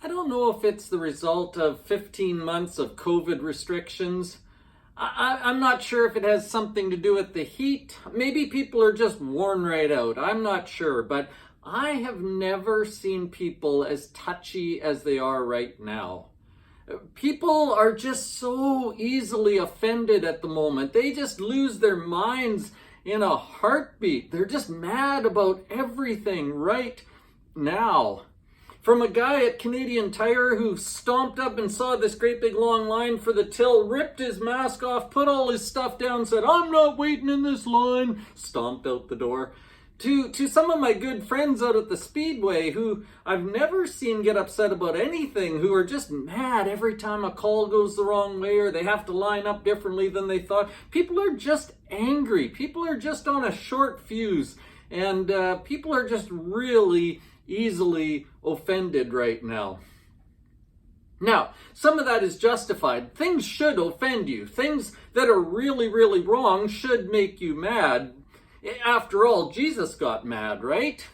I don't know if it's the result of 15 months of COVID restrictions. I'm not sure if it has something to do with the heat. Maybe people are just worn right out. I'm not sure. But I have never seen people as touchy as they are right now. People are just so easily offended at the moment. They just lose their minds in a heartbeat. They're just mad about everything right now. From a guy at Canadian Tire who stomped up and saw this great big long line for the till, ripped his mask off, put all his stuff down, said, "I'm not waiting in this line," stomped out the door. To some of my good friends out at the Speedway who I've never seen get upset about anything, who are just mad every time a call goes the wrong way or they have to line up differently than they thought. People are just angry. People are just on a short fuse. And people are just really easily offended right now. Now, some of that is justified. Things should offend you. Things that are really, really wrong should make you mad. After all, Jesus got mad, right?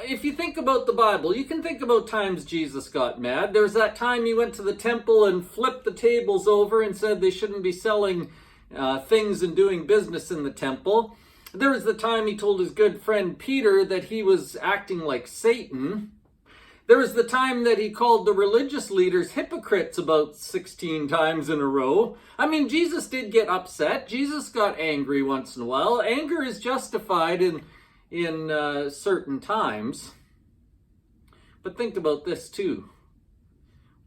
If you think about the Bible, you can think about times Jesus got mad. There's that time he went to the temple and flipped the tables over and said they shouldn't be selling things and doing business in the temple. There was the time he told his good friend Peter that he was acting like Satan. There was the time that he called the religious leaders hypocrites about 16 times in a row. I mean, Jesus did get upset. Jesus got angry once in a while. Anger is justified in certain times. But think about this too.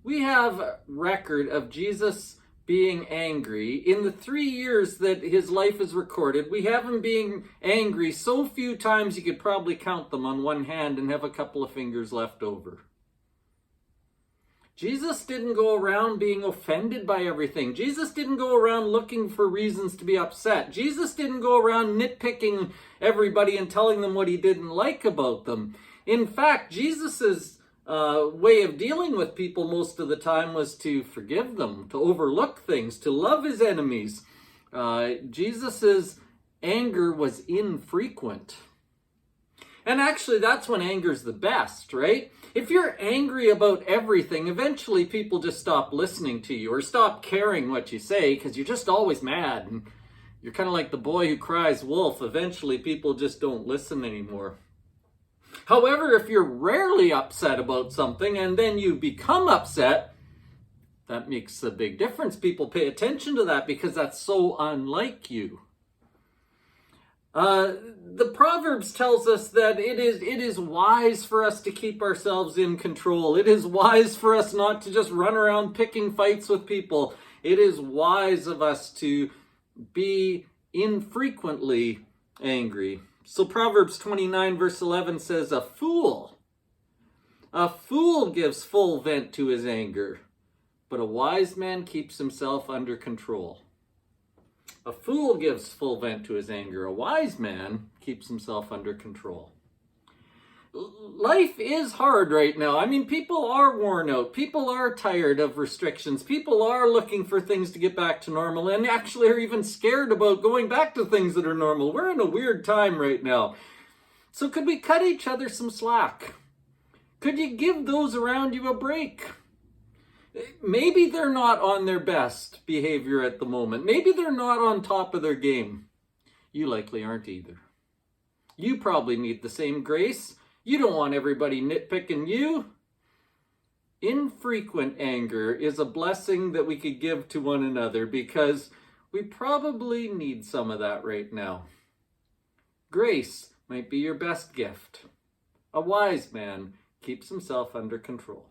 We have a record of Jesus being angry. In the 3 years that his life is recorded, we have him being angry so few times you could probably count them on one hand and have a couple of fingers left over. Jesus didn't go around being offended by everything. Jesus didn't go around looking for reasons to be upset. Jesus didn't go around nitpicking everybody and telling them what he didn't like about them. In fact, Jesus's way of dealing with people most of the time was to forgive them, to overlook things, to love his enemies. Jesus's anger was infrequent. And actually, that's when anger's the best, right? If you're angry about everything, eventually people just stop listening to you or stop caring what you say because you're just always mad. And you're kind of like the boy who cries wolf. Eventually, people just don't listen anymore. However, if you're rarely upset about something and then you become upset, that makes a big difference. People pay attention to that because that's so unlike you. The Proverbs tells us that it is wise for us to keep ourselves in control. It is wise for us not to just run around picking fights with people. It is wise of us to be infrequently angry. So Proverbs 29 verse 11 says, a fool gives full vent to his anger, but a wise man keeps himself under control. A fool gives full vent to his anger. A wise man keeps himself under control. Life is hard right now. I mean, people are worn out. People are tired of restrictions. People are looking for things to get back to normal and actually are even scared about going back to things that are normal. We're in a weird time right now. So could we cut each other some slack? Could you give those around you a break? Maybe they're not on their best behavior at the moment. Maybe they're not on top of their game. You likely aren't either. You probably need the same grace. You don't want everybody nitpicking you. Infrequent anger is a blessing that we could give to one another because we probably need some of that right now. Grace might be your best gift. A wise man keeps himself under control.